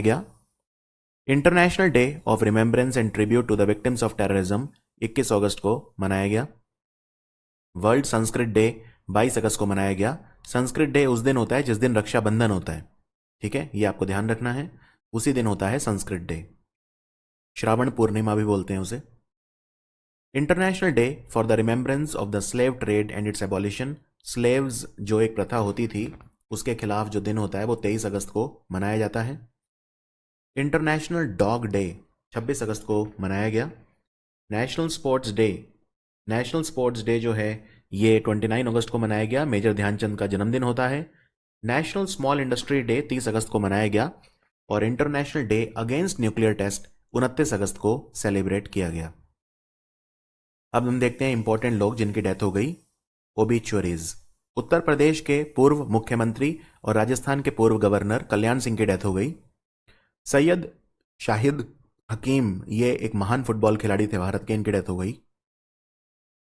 गया। International day of remembrance and tribute to the victims of terrorism 21 अगस्त को मनाया गया। वर्ल्ड संस्कृत डे 22 अगस्त को मनाया गया। संस्कृत डे उस दिन होता है जिस दिन रक्षाबंधन होता है, ठीक है, ये आपको ध्यान रखना है, उसी दिन होता है संस्कृत डे। श्रावण पूर्णिमा भी बोलते हैं उसे। International day for the remembrance of the slave trade and it's abolition, slaves जो एक प्रथा होती थी उसके खिलाफ जो दिन होता है वो 23 अगस्त को मनाया जाता है। इंटरनेशनल डॉग डे 26 अगस्त को मनाया गया। National sports day, national sports day जो है ये 29 अगस्त को मनाया गया, मेजर ध्यानचंद का जन्मदिन होता है। नेशनल स्मॉल इंडस्ट्री डे 30 अगस्त को मनाया गया और international day against nuclear test 29 अगस्त को सेलिब्रेट किया गया। अब हम देखते हैं इंपॉर्टेंट लोग जिनकी डेथ हो गई। ओबिचुअरीज, उत्तर प्रदेश के पूर्व मुख्यमंत्री और राजस्थान के पूर्व गवर्नर कल्याण सिंह की डेथ हो गई। सैयद शाहिद हकीम, ये एक महान फुटबॉल खिलाड़ी थे भारत के, इनकी डेथ हो गई।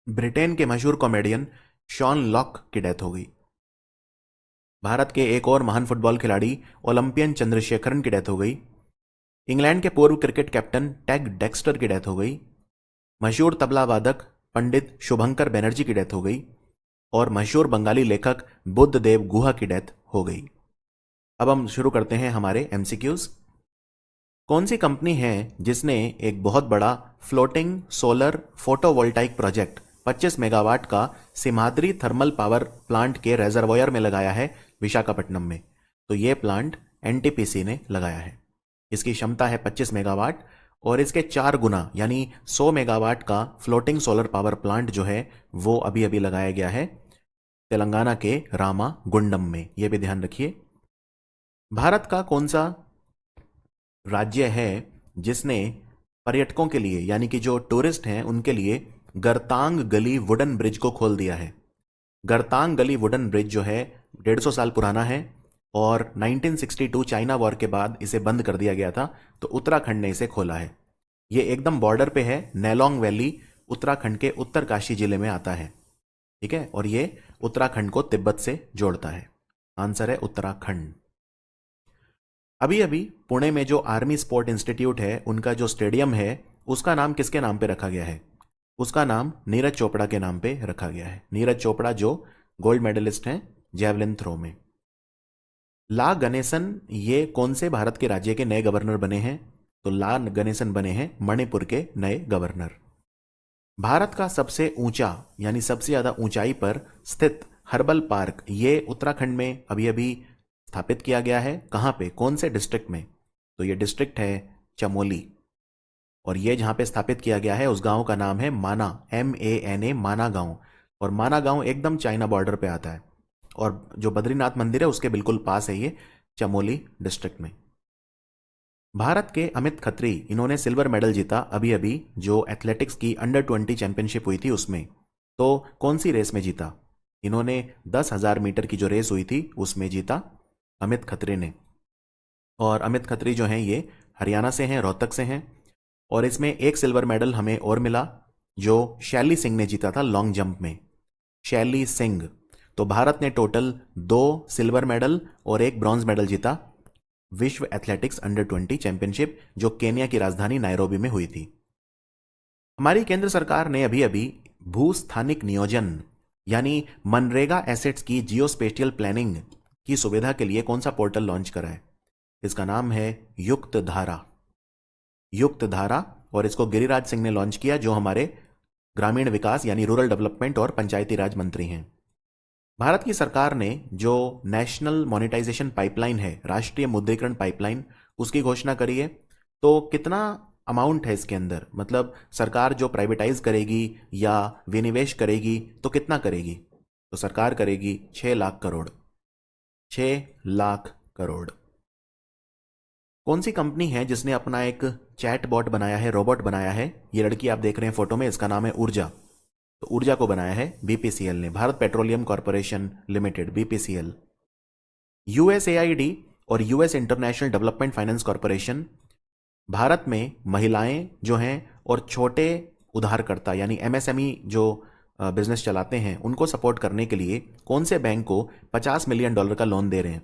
ब्रिटेन के मशहूर कॉमेडियन शॉन लॉक की डेथ हो गई। भारत के एक और महान फुटबॉल खिलाड़ी ओलंपियन चंद्रशेखरन की डेथ हो गई। इंग्लैंड के पूर्व क्रिकेट कैप्टन टैग डेक्स्टर की डेथ हो गई। मशहूर तबला वादक पंडित शुभंकर बनर्जी की डेथ हो गई और मशहूर बंगाली लेखक बुद्धदेव गुहा की डेथ हो गई। अब हम शुरू करते हैं हमारे एमसीक्यूज। कौन सी कंपनी है जिसने एक बहुत बड़ा floating solar photovoltaic project 25 megawatt का सिमाद्री थर्मल पावर प्लांट के रेजर्वोयर में लगाया है विशाखापट्टनम में? तो यह प्लांट एनटीपीसी ने लगाया है। इसकी क्षमता है 25 मेगावाट और इसके 4 गुना यानी 100 मेगावाट का फ्लोटिंग सोलर पावर प्लांट जो है वो अभी अभी लगाया गया है तेलंगाना के रामा गुंडम में, यह भी ध्यान रखिए। भारत का कौन सा राज्य है जिसने पर्यटकों के लिए यानी कि जो टूरिस्ट हैं उनके लिए गरतांग गली वुडन ब्रिज को खोल दिया है? गरतांग गली वुडन ब्रिज जो है 150 साल पुराना है और 1962 चाइना वॉर के बाद इसे बंद कर दिया गया था, तो उत्तराखंड ने इसे खोला है। ये एकदम बॉर्डर पे है, नेलोंग वैली उत्तराखंड के उत्तरकाशी जिले में आता है, ठीक है, और ये उत्तराखंड को तिब्बत से जोड़ता है। आंसर है उत्तराखंड। अभी अभी पुणे में जो आर्मी स्पोर्ट इंस्टीट्यूट है उनका जो स्टेडियम है उसका नाम किसके नाम पे रखा गया है? उसका नाम नीरज चोपड़ा के नाम पे रखा गया है। नीरज चोपड़ा जो गोल्ड मेडलिस्ट हैं जेवलिन थ्रो में। ला गणेशन ये कौन से भारत के राज्य के नए गवर्नर बने हैं? तो ला गणेशन बने हैं मणिपुर के नए गवर्नर। भारत का सबसे ऊंचा यानी सबसे ज्यादा ऊंचाई पर स्थित हर्बल पार्क ये उत्तराखंड में अभी अभी स्थापित किया गया है। कहां पे, कौन से डिस्ट्रिक्ट में? तो ये डिस्ट्रिक्ट है चमोली और ये जहां पे स्थापित किया गया है उस गांव का नाम है माना, MANA, माना गांव। और माना गांव एकदम चाइना बॉर्डर पे आता है और जो बद्रीनाथ मंदिर है उसके बिल्कुल पास है ये, चमोली डिस्ट्रिक्ट में। भारत के अमित खत्री, इन्होंने सिल्वर मेडल जीता अभी अभी जो एथलेटिक्स की अंडर-20 चैंपियनशिप हुई थी उसमें। तो कौन सी रेस में जीता? इन्होंने 10,000 मीटर की जो रेस हुई थी उसमें जीता अमित खत्री ने। और अमित खत्री जो हैं ये हरियाणा से हैं, रोहतक से हैं। और इसमें एक सिल्वर मेडल हमें और मिला जो शैली सिंह ने जीता था लॉन्ग जंप में, शैली सिंह। तो भारत ने टोटल 2 सिल्वर मेडल और 1 ब्रॉन्ज मेडल जीता विश्व एथलेटिक्स अंडर-20 चैंपियनशिप जो केन्या की राजधानी नायरोबी में हुई थी। हमारी केंद्र सरकार ने अभी अभी भूस्थानिक नियोजन यानी मनरेगा एसेट्स की जियोस्पेशियल प्लानिंग की सुविधा के लिए कौन सा पोर्टल लॉन्च करा है? इसका नाम है युक्त धारा। युक्त धारा, और इसको गिरिराज सिंह ने लॉन्च किया जो हमारे ग्रामीण विकास यानी रूरल डेवलपमेंट और पंचायती राज मंत्री हैं। भारत की सरकार ने जो नेशनल मोनेटाइजेशन पाइपलाइन है, राष्ट्रीय मुद्रीकरण पाइपलाइन, उसकी घोषणा करी है। तो कितना अमाउंट है इसके अंदर, मतलब सरकार जो प्राइवेटाइज करेगी या विनिवेश करेगी तो कितना करेगी? तो सरकार करेगी 6 लाख करोड़। 6 लाख करोड़। कौन सी कंपनी है जिसने अपना एक चैट बॉट बनाया है, रोबोट बनाया है? ये लड़की आप देख रहे हैं फोटो में, इसका नाम है ऊर्जा। तो ऊर्जा को बनाया है बीपीसीएल ने, Bharat petroleum corporation limited, BPCL. USAID और US international development finance corporation Bharat में महिलाएं जो हैं और छोटे उधारकर्ता यानी एमएसएमई जो बिजनेस चलाते हैं उनको सपोर्ट करने के लिए कौन से बैंक को $50 मिलियन का लोन दे रहे हैं?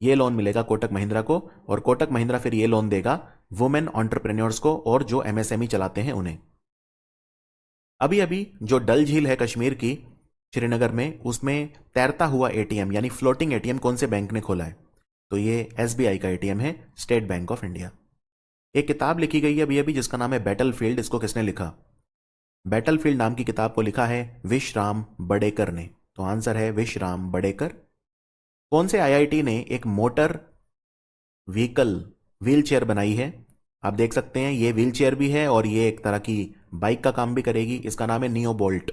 ये लोन मिलेगा कोटक महिंद्रा को, और कोटक महिंद्रा फिर ये लोन देगा वुमेन एंटरप्रेन्योर्स को और जो एमएसएमई चलाते हैं उन्हें। अभी अभी जो डल झील है कश्मीर की श्रीनगर में, उसमें तैरता हुआ एटीएम यानी फ्लोटिंग एटीएम कौन से बैंक ने खोला है? तो ये एसबीआई का एटीएम है, स्टेट बैंक ऑफ इंडिया। एक किताब लिखी गई है अभी अभी जिसका नाम है बैटलफील्ड। इसको किसने लिखा? बैटलफील्ड नाम की किताब को लिखा है विश्राम बड़ेकर ने। तो आंसर है विश्राम बड़ेकर। कौन से आईआईटी ने एक मोटर व्हीकल व्हील चेयर बनाई है? आप देख सकते हैं ये व्हील चेयर भी है और ये एक तरह की बाइक का काम भी करेगी। इसका नाम है नियो बोल्ट।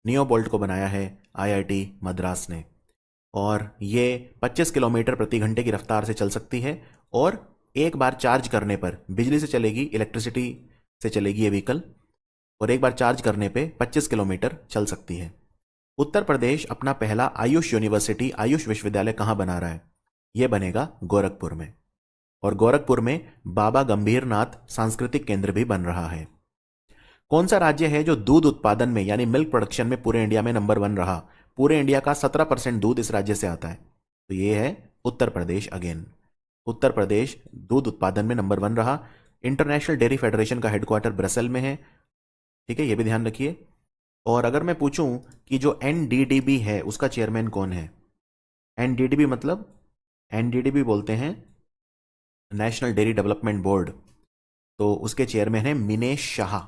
नियो बोल्ट को बनाया है आईआईटी मद्रास ने, और ये 25 किलोमीटर प्रति घंटे की रफ्तार से चल सकती है, और एक बार चार्ज करने पर, बिजली से चलेगी, इलेक्ट्रिसिटी से चलेगी ये व्हीकल, और एक बार चार्ज करने पे 25 किलोमीटर चल सकती है। उत्तर प्रदेश अपना पहला आयुष यूनिवर्सिटी, आयुष विश्वविद्यालय कहां बना रहा है? यह बनेगा गोरखपुर में, और गोरखपुर में बाबा गंभीरनाथ सांस्कृतिक केंद्र भी बन रहा है। कौन सा राज्य है जो दूध उत्पादन में यानी मिल्क प्रोडक्शन में पूरे इंडिया में नंबर 1 रहा? पूरे इंडिया का 17% दूध इस राज्य से आता है। तो ये है उत्तर प्रदेश। अगेन उत्तर प्रदेश दूध उत्पादन में नंबर 1 रहा। इंटरनेशनल डेयरी फेडरेशन का हेडक्वार्टर ब्रसेल में है, ठीक है, ये भी ध्यान रखिए। और अगर मैं पूछूं कि जो एनडीडीबी है उसका चेयरमैन कौन है? एनडीडीबी मतलब, एनडीडीबी बोलते हैं नेशनल डेयरी डेवलपमेंट बोर्ड, तो उसके चेयरमैन है मीनेश शाह।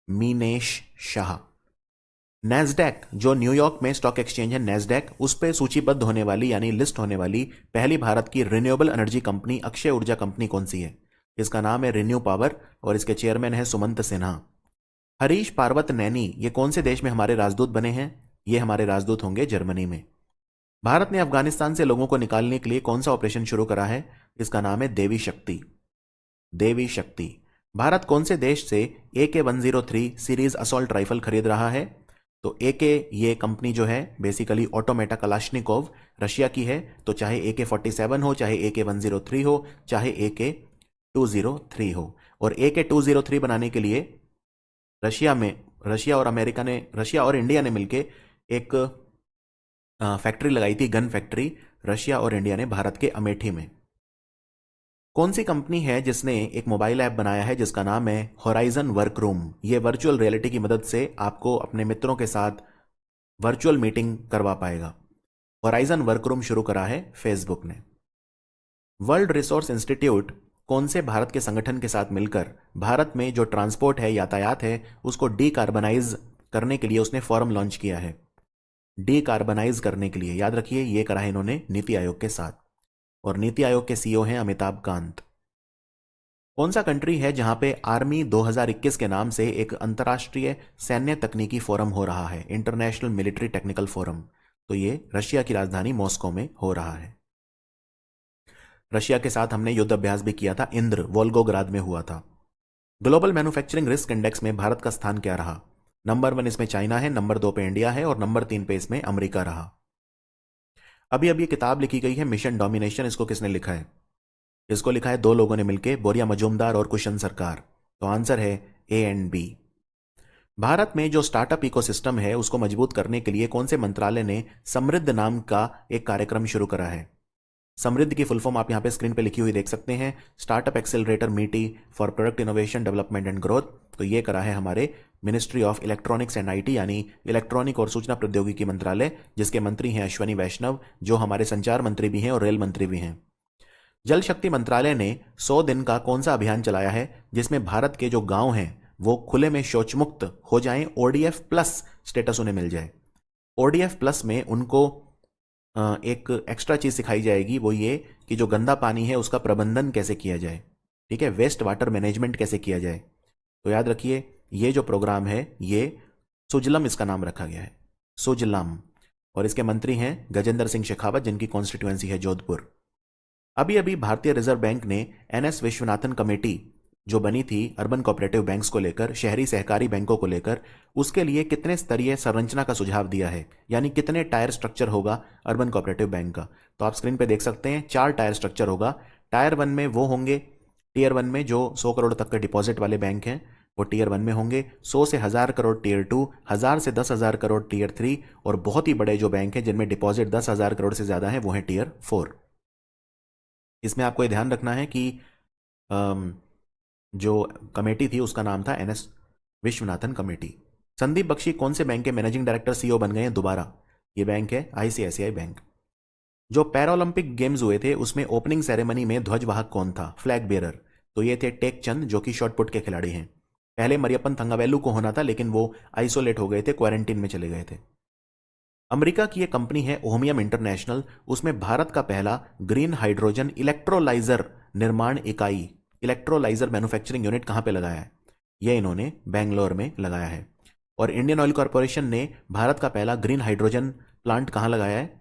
मीनेश शाह। नैस्डैक जो न्यूयॉर्क में स्टॉक एक्सचेंज है, नैस्डैक, उस पर सूचीबद्ध होने वाली यानी लिस्ट होने वाली पहली भारत की रिन्यूएबल एनर्जी कंपनी अक्षय ऊर्जा कंपनी कौन सी है? इसका नाम है रिन्यू पावर, और इसके चेयरमैन है सुमंत सिन्हा। हरीश पार्वत नैनी ये कौन से देश में हमारे राजदूत बने हैं? ये हमारे राजदूत होंगे जर्मनी में। भारत ने अफगानिस्तान से लोगों को निकालने के लिए कौन सा ऑपरेशन शुरू करा है? इसका नाम है देवी शक्ति। देवी शक्ति। भारत कौन से देश से AK-103 सीरीज असॉल्ट राइफल खरीद रहा है? तो AK ये कंपनी जो है बेसिकली ऑटोमेटा कलाश्निकोव रशिया की है। तो चाहे AK-47 हो, चाहे AK-103 हो, चाहे AK-203 हो, और AK-203 बनाने के लिए रशिया और इंडिया ने मिलकर एक फैक्ट्री लगाई थी, गन फैक्ट्री, रशिया और इंडिया ने, भारत के अमेठी में। कौन सी कंपनी है जिसने एक मोबाइल ऐप बनाया है जिसका नाम है होराइजन वर्करूम? ये वर्चुअल रियलिटी की मदद से आपको अपने मित्रों के साथ वर्चुअल मीटिंग करवा पाएगा। होराइजन वर्करूम शुरू करा है फेसबुक ने। वर्ल्ड रिसोर्स इंस्टीट्यूट कौन से भारत के संगठन के साथ मिलकर भारत में जो ट्रांसपोर्ट है, यातायात है, उसको डीकार्बनाइज करने के लिए उसने फॉरम लॉन्च किया है? डीकार्बनाइज करने के लिए, याद रखिए, ये करा है इन्होंने नीति आयोग के साथ, और नीति आयोग के सीईओ हैं अमिताभ कांत। कौन सा कंट्री है जहां पे आर्मी 2021 के नाम से एक अंतर्राष्ट्रीय सैन्य तकनीकी फोरम हो रहा है, इंटरनेशनल मिलिट्री टेक्निकल फोरम? तो ये रशिया की राजधानी मॉस्को में हो रहा है। रशिया के साथ हमने युद्ध अभ्यास भी किया था, इंद्र, वोल्गोग्राद में हुआ था। ग्लोबल मैन्युफैक्चरिंग रिस्क इंडेक्स में भारत का स्थान क्या रहा? नंबर 1 इसमें चाइना है, नंबर 2 पे इंडिया है, और नंबर 3 पे इसमें अमेरिका रहा। अभी अभी किताब लिखी गई है मिशन डोमिनेशन। इसको किसने लिखा है? इसको लिखा है 2 लोगों ने मिलकर, बोरिया मजूमदार और कुशन सरकार। तो आंसर है A एंड B। भारत में जो स्टार्टअप इकोसिस्टम है उसको मजबूत करने के लिए कौन से मंत्रालय ने समृद्ध नाम का एक कार्यक्रम शुरू करा है? समृद्ध की फुल फॉर्म आप यहां पे स्क्रीन पे लिखी हुई देख सकते हैं, स्टार्टअप एक्सेलरेटर मीटी for product innovation development and growth. तो ये करा है हमारे ministry of electronics and IT यानी इलेक्ट्रॉनिक और सूचना प्रौद्योगिकी मंत्रालय, जिसके मंत्री हैं अश्वनी वैष्णव, जो हमारे संचार मंत्री भी हैं और रेल मंत्री भी हैं। जल शक्ति मंत्रालय ने 100 दिन का कौन सा अभियान चलाया है जिसमें भारत के जो गांव हैं वो खुले में शौच मुक्त हो जाएं, ODF प्लस स्टेटस उन्हें मिल जाए? ODF प्लस में उनको एक एक्स्ट्रा चीज सिखाई जाएगी, वो ये कि जो गंदा पानी है उसका प्रबंधन कैसे किया जाए, ठीक है, वेस्ट वाटर मैनेजमेंट कैसे किया जाए। तो याद रखिए ये जो प्रोग्राम है ये सुजलम इसका नाम रखा गया है, सुजलम, और इसके मंत्री हैं गजेंद्र सिंह शेखावत, जिनकी कॉन्स्टिट्यूएंसी है जोधपुर। अभी अभी भारतीय रिजर्व बैंक ने NS विश्वनाथन कमेटी जो बनी थी अर्बन कोऑपरेटिव बैंक्स को लेकर, शहरी सहकारी बैंकों को लेकर, उसके लिए कितने स्तरीय संरचना का सुझाव दिया है, यानी कितने टायर स्ट्रक्चर होगा अर्बन कोऑपरेटिव बैंक का? तो आप स्क्रीन पे देख सकते हैं 4 टायर स्ट्रक्चर होगा। टायर 1 में वो होंगे, टियर 1 में जो 100 करोड़ तक के डिपॉजिट वाले बैंक हैं वो टियर 1 में होंगे, 100 से 1000 करोड़ टियर 2, 1000 से 10,000 करोड़ टियर 3, और बहुत ही बड़े जो बैंक हैं जिनमें डिपॉजिट 10,000 करोड़ से ज्यादा है वो है टियर 4। इसमें आपको ये ध्यान रखना है कि जो कमेटी थी उसका नाम था NS विश्वनाथन कमेटी। संदीप बख्शी कौन से बैंक के मैनेजिंग डायरेक्टर CEO बन गए हैं दोबारा? ये बैंक है ICICI बैंक। जो पैरालंपिक गेम्स हुए थे उसमें ओपनिंग सेरेमनी में ध्वजवाहक कौन था, फ्लैग बेरर? तो ये थे टेक चंद, जो कि शॉटपुट के खिलाड़ी हैं। पहले मरियप्पन थंगावेलु को होना था, लेकिन वो आइसोलेट हो गए थे, क्वारंटीन में चले गए थे। अमेरिका की एक कंपनी है ओहमियम इंटरनेशनल, उसमें भारत का पहला ग्रीन हाइड्रोजन इलेक्ट्रोलाइजर निर्माण इकाई, इलेक्ट्रोलाइजर मैन्युफैक्चरिंग यूनिट कहां पे लगाया है? यह इन्होंने बेंगलोर में लगाया है। और इंडियन ऑयल कॉर्पोरेशन ने भारत का पहला ग्रीन हाइड्रोजन प्लांट कहां लगाया है?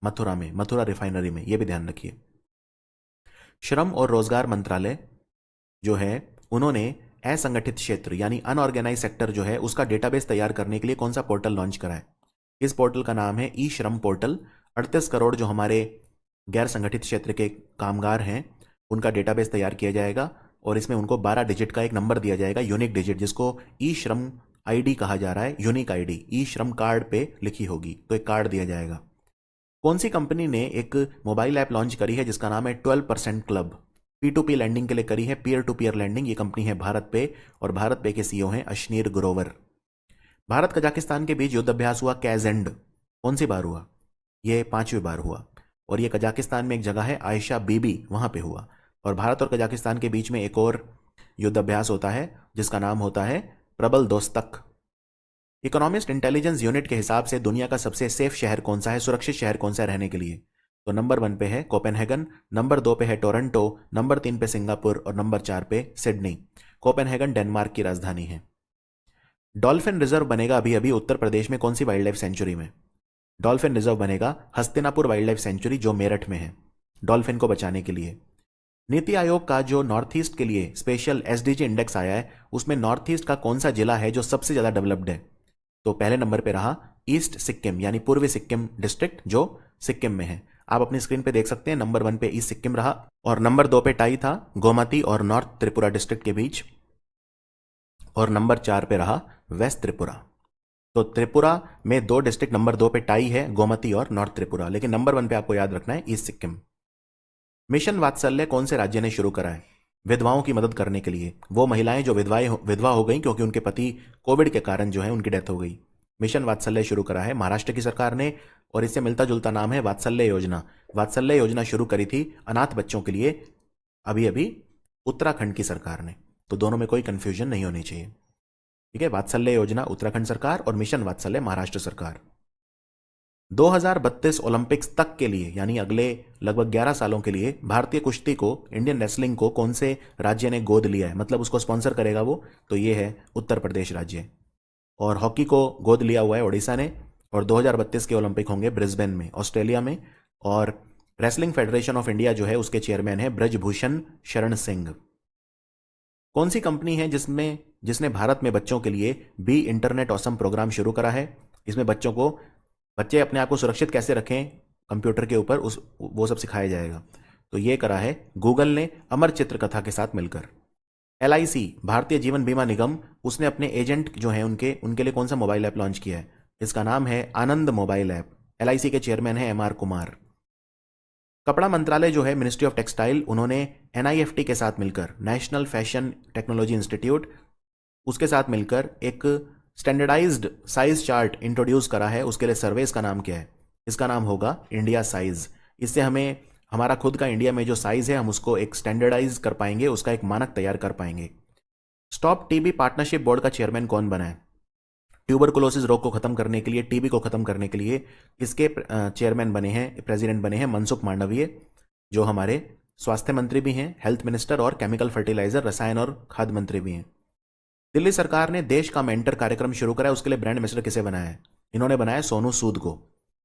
मथुरा में, मथुरा रिफाइनरी में, यह भी ध्यान रखिए। श्रम और रोजगार मंत्रालय जो है, उन्होंने असंगठित क्षेत्र यानी अनऑर्गेनाइज सेक्टर जो है उसका डेटाबेस तैयार करने के लिए कौन सा पोर्टल लॉन्च करा है? इस पोर्टल का नाम है ई श्रम पोर्टल। 38 करोड़ जो हमारे गैर संगठित क्षेत्र के कामगार हैं उनका डेटाबेस तैयार किया जाएगा और इसमें उनको 12 डिजिट का एक नंबर दिया जाएगा, यूनिक डिजिट, जिसको ई श्रम ID कहा जा रहा है, यूनिक ID। ई श्रम कार्ड पे लिखी होगी, तो एक कार्ड दिया जाएगा। कौन सी कंपनी ने एक मोबाइल ऐप लॉन्च करी है जिसका नाम है 12% क्लब? P2P लैंडिंग के लिए करी है, पीयर टू पीयर लैंडिंग। ये कंपनी है भारत पे, और भारत पे के CEO हैं अशनीर ग्रोवर। भारत कजाकिस्तान के बीच युद्ध अभ्यास हुआ कैजेंड, कौन सी बार हुआ? ये 5वीं बार हुआ, और ये कजाकिस्तान में एक जगह है आयशा बीबी, वहां पे हुआ। और भारत और कजाकिस्तान के बीच में एक और युद्ध अभ्यास होता है जिसका नाम होता है प्रबल दोस्तक। इकोनॉमिस्ट इंटेलिजेंस यूनिट के हिसाब से दुनिया का सबसे सेफ शहर कौन सा है, सुरक्षित शहर कौन सा है रहने के लिए? तो नंबर 1 पे है कोपेनहेगन, नंबर 2 पे है टोरंटो, नंबर 3 पे सिंगापुर और नंबर 4 पे सिडनी। कोपेनहेगन डेनमार्क की राजधानी है। डॉल्फिन रिजर्व बनेगा अभी अभी उत्तर प्रदेश में कौन सी वाइल्ड लाइफ सेंचुरी में? डॉल्फिन रिजर्व बनेगा हस्तिनापुर वाइल्ड लाइफ सेंचुरी, जो मेरठ में है, डॉल्फिन को बचाने के लिए। नीति आयोग का जो नॉर्थ ईस्ट के लिए स्पेशल SDG इंडेक्स आया है, उसमें नॉर्थ ईस्ट का कौन सा जिला है जो सबसे ज्यादा डेवलप्ड है? तो पहले नंबर पे रहा ईस्ट सिक्किम यानी पूर्वी सिक्किम डिस्ट्रिक्ट, जो सिक्किम में है। आप अपनी स्क्रीन पे देख सकते हैं, नंबर 1 पे ईस्ट सिक्किम रहा, और नंबर 2 पे टाई था गोमती और नॉर्थ त्रिपुरा डिस्ट्रिक्ट के बीच, और नंबर 4 पे रहा वेस्ट त्रिपुरा। तो त्रिपुरा में 2 डिस्ट्रिक्ट, नंबर 2 पे टाई है गोमती और नॉर्थ त्रिपुरा, लेकिन नंबर 1 पे आपको याद रखना है ईस्ट सिक्किम। मिशन वात्सल्य कौन से राज्य ने शुरू करा है विधवाओं की मदद करने के लिए? वो महिलाएं जो विधवा हो गई क्योंकि उनके पति कोविड के कारण जो है उनकी डेथ हो गई। मिशन वात्सल्य शुरू करा है महाराष्ट्र की सरकार ने, और इससे मिलता जुलता नाम है वात्सल्य योजना। वात्सल्य योजना शुरू करी थी अनाथ बच्चों के लिए अभी अभी उत्तराखंड की सरकार ने, तो दोनों में कोई कंफ्यूजन नहीं होनी चाहिए, ठीक है। वात्सल्य योजना उत्तराखंड सरकार और मिशन वात्सल्य महाराष्ट्र सरकार। 2032 ओलंपिक्स तक के लिए यानी अगले लगभग 11 सालों के लिए भारतीय कुश्ती को, इंडियन रेसलिंग को कौन से राज्य ने गोद लिया है, मतलब उसको स्पॉन्सर करेगा वो? तो ये है उत्तर प्रदेश राज्य। और हॉकी को गोद लिया हुआ है ओडिशा ने, और 2032 के ओलंपिक होंगे ब्रिस्बेन में, ऑस्ट्रेलिया में। और रेसलिंग फेडरेशन ऑफ इंडिया जो है उसके चेयरमैन है ब्रजभूषण शरण सिंह। कौन सी कंपनी है जिसने भारत में बच्चों के लिए बी इंटरनेट ऑसम प्रोग्राम शुरू करा है? इसमें बच्चे अपने आप को सुरक्षित कैसे रखें कंप्यूटर के ऊपर, वो सब सिखाया जाएगा। तो ये करा है गूगल ने अमर चित्र कथा के साथ मिलकर। LIC भारतीय जीवन बीमा निगम, उसने अपने एजेंट जो हैं उनके लिए कौन सा मोबाइल ऐप लॉन्च किया है? इसका नाम है आनंद मोबाइल ऐप। LIC के चेयरमैन है MR कुमार। कपड़ा मंत्रालय जो है मिनिस्ट्री ऑफ टेक्सटाइल, उन्होंने NIFT के साथ मिलकर, नेशनल फैशन टेक्नोलॉजी इंस्टीट्यूट, उसके साथ मिलकर एक स्टैंडर्डाइज्ड साइज चार्ट इंट्रोड्यूस करा है। उसके लिए सर्वे, इसका नाम क्या है? इसका नाम होगा इंडिया साइज। इससे हमें हमारा खुद का इंडिया में जो साइज है हम उसको एक स्टैंडर्डाइज कर पाएंगे, उसका एक मानक तैयार कर पाएंगे। स्टॉप TB पार्टनरशिप बोर्ड का चेयरमैन कौन बना है? ट्यूबरकुलोसिस रोग को खत्म करने के लिए, TB को खत्म करने के लिए इसके चेयरमैन बने हैं, प्रेसिडेंट बने हैं मनसुख मांडविय, जो हमारे स्वास्थ्य मंत्री भी हैं, हेल्थ मिनिस्टर, और केमिकल फर्टिलाइजर, रसायन और खाद्य मंत्री भी हैं। दिल्ली सरकार ने देश का मेंटर कार्यक्रम शुरू करा है, उसके लिए ब्रांड एम्बेसडर किसे बनाया है? इन्होंने बनाया सोनू सूद को।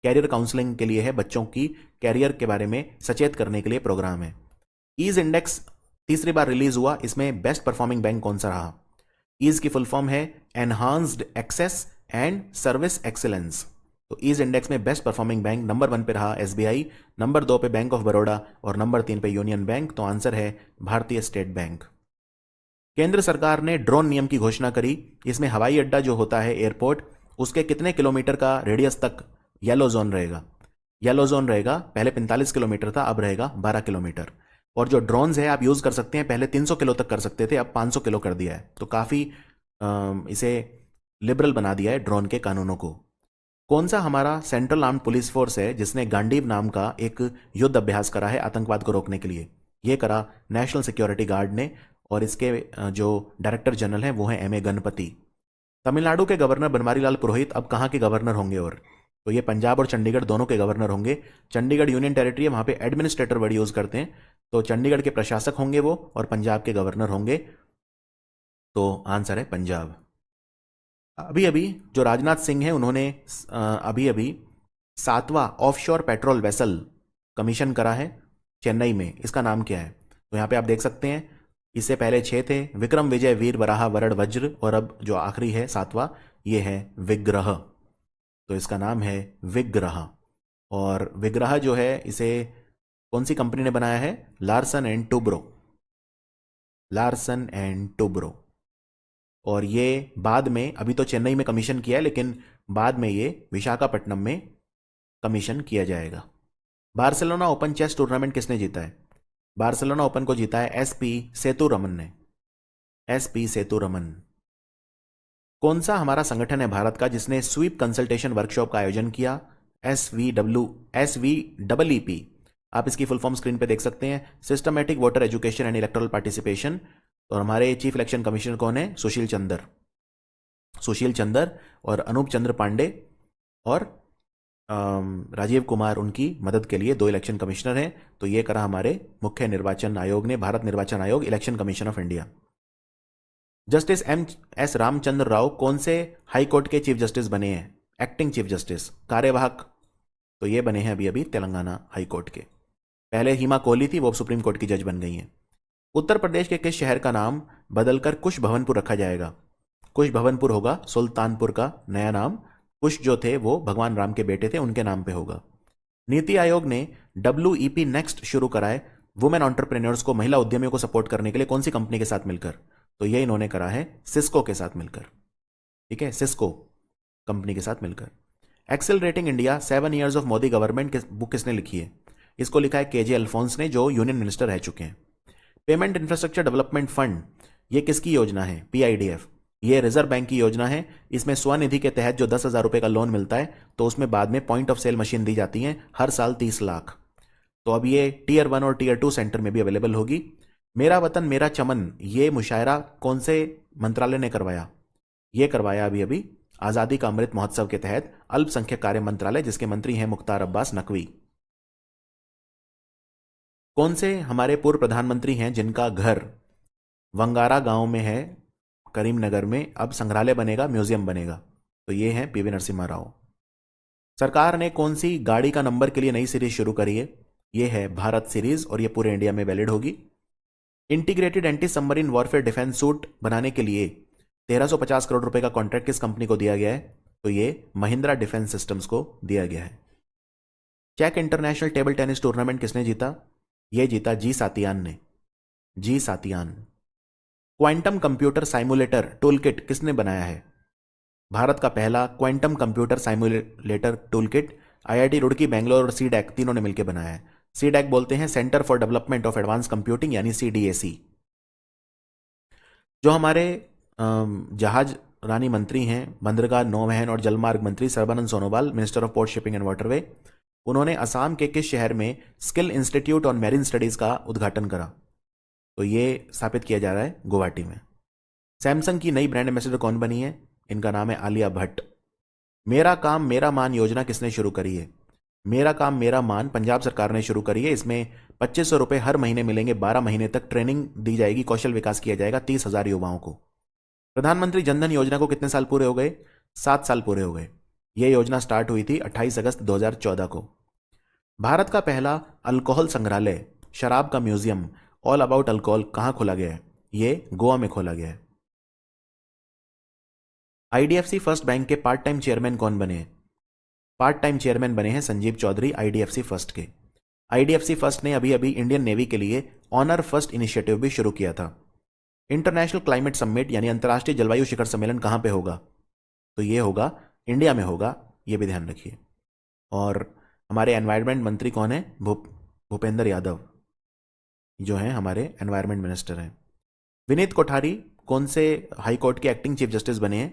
कैरियर काउंसलिंग के लिए है, बच्चों की कैरियर के बारे में सचेत करने के लिए प्रोग्राम है। ईज इंडेक्स तीसरी बार रिलीज हुआ, इसमें बेस्ट परफॉर्मिंग बैंक कौन सा रहा? ईज की फुल फॉर्म है enhanced access and service excellence. तो ईज इंडेक्स में बेस्ट परफॉर्मिंग बैंक नंबर 1 पे रहा SBI, नंबर 2 पे बैंक ऑफ बड़ौदा और नंबर 3 पे यूनियन बैंक। तो आंसर है भारतीय स्टेट बैंक। केंद्र सरकार ने ड्रोन नियम की घोषणा करी। इसमें हवाई अड्डा जो होता है एयरपोर्ट, उसके कितने किलोमीटर का रेडियस तक येलो जोन रहेगा? येलो जोन रहेगा, पहले 45 किलोमीटर था, अब रहेगा 12 किलोमीटर। और जो ड्रोन्स है आप यूज कर सकते हैं, पहले 300 किलो तक कर सकते थे, अब 500 किलो कर दिया है। तो काफी इसे लिबरल बना दिया है ड्रोन के कानूनों को। कौन सा हमारा सेंट्रल आर्म्ड पुलिस फोर्स है जिसने गांडीव नाम का एक युद्ध अभ्यास करा है आतंकवाद को रोकने के लिए? ये करा नेशनल सिक्योरिटी गार्ड ने, और इसके जो डायरेक्टर जनरल हैं वो हैं एम ए गणपति। तमिलनाडु के गवर्नर बनवारीलाल पुरोहित अब कहाँ के गवर्नर होंगे? और तो ये पंजाब और चंडीगढ़ दोनों के गवर्नर होंगे। चंडीगढ़ यूनियन टेरिटरी है, वहां पे एडमिनिस्ट्रेटर वर्ड यूज करते हैं, तो चंडीगढ़ के प्रशासक होंगे वो, और पंजाब के गवर्नर होंगे। तो आंसर है पंजाब। अभी अभी जो राजनाथ सिंह हैं उन्होंने अभी अभी 7वां ऑफशोर पेट्रोल वेसल कमीशन करा है चेन्नई में। इसका नाम क्या है? तो यहां पे आप देख सकते हैं, इससे पहले 6 थे, विक्रम, विजय, वीर, वराह, वरड, वज्र, और अब जो आखिरी है 7वां, ये है विग्रह। तो इसका नाम है विग्रह। और विग्रह जो है इसे कौन सी कंपनी ने बनाया है? Larsen and Toubro. Larsen and Toubro. और ये बाद में, अभी तो चेन्नई में कमीशन किया है, लेकिन बाद में ये विशाखापट्टनम में कमीशन किया जाएगा। बार्सिलोना ओपन चेस टूर्नामेंट किसने जीता है? बार्सिलोना ओपन को जीता है एसपी सेतुरमन ने। एसपी सेतुरमन। कौन सा हमारा संगठन है भारत का जिसने स्वीप कंसल्टेशन वर्कशॉप का आयोजन किया? SVEEP। आप इसकी फुल फॉर्म स्क्रीन पे देख सकते हैं, systematic voter education and electoral participation. और हमारे चीफ इलेक्शन कमिश्नर कौन है? सुशील चंद्र और अनूप चंद्र पांडे और राजीव कुमार उनकी मदद के लिए 2 इलेक्शन कमिश्नर हैं। तो ये करा हमारे मुख्य निर्वाचन आयोग ने, भारत निर्वाचन आयोग, election commission of India. Justice MS Ramchandra Rao कौन से हाई कोर्ट के चीफ जस्टिस बने हैं? एक्टिंग चीफ जस्टिस, कार्यवाहक। तो ये बने हैं अभी अभी तेलंगाना हाई कोर्ट के। पहले हिमा कोहली थी, वो सुप्रीम कोर्ट की जज बन गई हैं। उत्तर प्रदेश के किस शहर का नाम बदलकर कुश भवनपुर रखा जाएगा? कुश भवनपुर होगा सुल्तानपुर का नया नाम। कुश जो थे वो भगवान राम के बेटे थे, उनके नाम पे होगा। नीति आयोग ने WEP नेक्स्ट शुरू कराए वुमेन एंटरप्रेन्योर्स को, महिला उद्यमियों को सपोर्ट करने के लिए, कौन सी कंपनी के साथ मिलकर? तो ये इन्होंने करा है सिस्को के साथ मिलकर। ठीक है, सिस्को कंपनी के साथ मिलकर। Accelerating India 7 years of Modi government book किसने लिखी है? इसको लिखा है KJ अल्फोंस ने, जो यूनियन मिनिस्टर रह चुके हैं। पेमेंट इंफ्रास्ट्रक्चर डेवलपमेंट फंड, ये किसकी योजना है? PIDF। ये रिजर्व बैंक की योजना है। इसमें स्वनिधि के तहत जो 10,000 रुपए का लोन मिलता है, तो उसमें बाद में पॉइंट ऑफ सेल मशीन दी जाती है, हर साल 30 लाख। तो अब ये Tier 1 और Tier 2 सेंटर में भी अवेलेबल होगी। मेरा वतन मेरा चमन, ये मुशायरा कौन से मंत्रालय ने करवाया? ये करवाया अभी अभी आजादी का अमृत महोत्सव के तहत अल्पसंख्यक कार्य मंत्रालय, जिसके मंत्री हैं मुख्तार अब्बास नकवी। कौन से हमारे पूर्व प्रधानमंत्री हैं जिनका घर वंगारा गांव में है, करीमनगर में? अब संग्रहालय बनेगा, म्यूजियम बनेगा। तो ये हैं PV नरसिम्हा राव। सरकार ने कौन सी गाड़ी का नंबर के लिए नई सीरीज शुरू करी है? ये है भारत सीरीज, और ये पूरे इंडिया में वैलिड होगी। Integrated anti submarine warfare defence suit बनाने के लिए 1350 करोड़ रुपए का कॉन्ट्रैक्ट किस कंपनी को दिया गया है? तो ये महिंद्रा डिफेंस सिस्टम्स को दिया गया है। चेक इंटरनेशनल टेबल टेनिस टूर्नामेंट किसने जीता? ये जीता जी सातियान ने। G Sathiyan. Quantum computer simulator toolkit किसने बनाया है? भारत का पहला quantum computer simulator toolkit IIT Roorkee, Bangalore और CDAC तीनों ने मिलकर बनाया है। CDAC बोलते हैं centre for development of advance computing, यानी CDAC। जो हमारे जहाज रानी मंत्री हैं, बंदरगाह, नौवहन और जलमार्ग मंत्री Sarbananda Sonowal, minister of port shipping and waterway, उन्होंने असम के किस शहर में skill institute on marine studies का उद्घाटन करा? तो ये स्थापित किया जा रहा है गुवाहाटी में। सैमसंग की नई ब्रांड एम्बेसडर कौन बनी है? इनका नाम है आलिया भट्ट। मेरा काम मेरा मान योजना किसने शुरू करी है? मेरा काम मेरा मान पंजाब सरकार ने शुरू करी है। इसमें 2500 रुपए हर महीने मिलेंगे, 12 महीने तक ट्रेनिंग दी जाएगी, कौशल विकास किया जाएगा 30,000 युवाओं को। प्रधानमंत्री जनधन योजना को कितने साल पूरे हो गए? 7 साल पूरे हो गए। यह योजना स्टार्ट हुई थी 28 अगस्त 2014 को। भारत का पहला अल्कोहल संग्रहालय, शराब का म्यूजियम, ऑल अबाउट अल्कोहल कहां खोला गया है? ये गोवा में खोला गया है। IDFC फर्स्ट बैंक के पार्ट टाइम चेयरमैन कौन बने हैं? पार्ट टाइम चेयरमैन बने हैं संजीव चौधरी, IDFC फर्स्ट के। IDFC फर्स्ट ने अभी अभी इंडियन नेवी के लिए ऑनर फर्स्ट इनिशिएटिव भी शुरू किया था। इंटरनेशनल क्लाइमेट समिट यानी अंतर्राष्ट्रीय जलवायु शिखर सम्मेलन कहां पे होगा? तो ये होगा इंडिया में होगा, ये भी ध्यान रखिए। और हमारे एनवायरनमेंट मंत्री कौन है? भूपेंद्र यादव जो हैं हमारे एनवायरनमेंट मिनिस्टर हैं। विनीत कोठारी कौन से हाई कोर्ट के एक्टिंग चीफ जस्टिस बने हैं?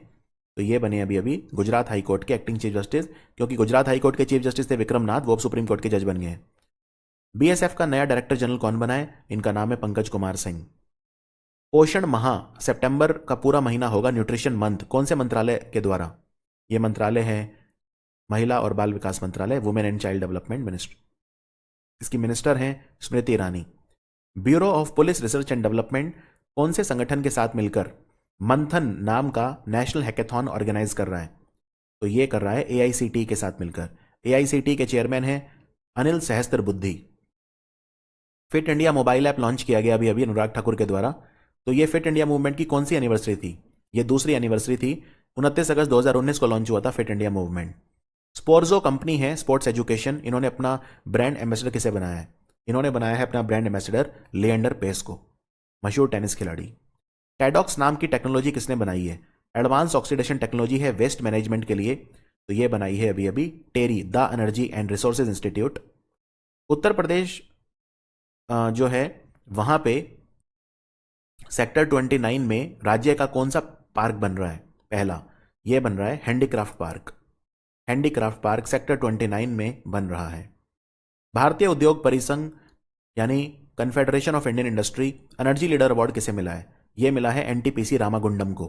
तो ये बने अभी अभी गुजरात हाई कोर्ट के एक्टिंग चीफ जस्टिस, क्योंकि गुजरात हाई कोर्ट के चीफ जस्टिस थे विक्रम नाथ, वो अब सुप्रीम कोर्ट के जज बन गए हैं। बीएसएफ का नया डायरेक्टर जनरल कौन बना है? इनका नाम है पंकज कुमार सिंह। पोषण माह सितंबर का पूरा महीना होगा न्यूट्रिशन मंथ, कौन से मंत्रालय के द्वारा? ये मंत्रालय है महिला और बाल विकास मंत्रालय, women and child development ministry. इसकी मिनिस्टर हैं Smriti Irani. Bureau of police research and development कौन से संगठन के साथ मिलकर मंथन नाम का नेशनल हैकेथॉन ऑर्गेनाइज कर रहा है? तो ये कर रहा है एआईसीटी के साथ मिलकर। एआईसीटी के चेयरमैन हैं अनिल सहस्त्र बुद्धि। Fit India mobile app launch किया गया अभी अभी अनुराग ठाकुर के द्वारा। तो ये फिट इंडिया मूवमेंट की कौन सी एनिवर्सरी थी? ये दूसरी एनिवर्सरी थी। 29 अगस्त 2019 को लॉन्च हुआ था फिट इंडिया मूवमेंट। स्पोर्ट्सो कंपनी है स्पोर्ट्स एजुकेशन, इन्होंने अपना ब्रांड एम्बेसडर किसे बनाया है? इन्होंने बनाया है अपना ब्रांड एम्बेसडर लिएंडर पेस को, मशहूर टेनिस खिलाड़ी। टैडॉक्स नाम की टेक्नोलॉजी किसने बनाई है? एडवांस ऑक्सीडेशन टेक्नोलॉजी है वेस्ट मैनेजमेंट के लिए, तो ये बनाई है अभी अभी TERI, the energy and resources institute. Uttar Pradesh जो है वहां पे सेक्टर 29 में राज्य का कौन सा पार्क बन रहा है? पहला ये बन रहा है handicraft park. Handicraft park sector 29 में बन रहा है। भारतीय उद्योग परिसंघ यानी confederation of Indian industry energy leader award किसे मिला है? यह मिला है एनटीपीसी रामागुंडम को।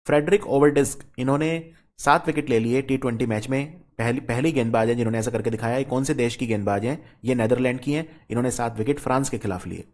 फ्रेडरिक ओवरडिस्क, इन्होंने 7 विकेट ले लिए T20 मैच में। पहली गेंदबाज है जिन्होंने ऐसा करके दिखाया है। कौन से देश की गेंदबाज हैं? ये नेदरलैंड की हैं। इन्होंने 7 विकेट फ्रांस के खिलाफ लिए।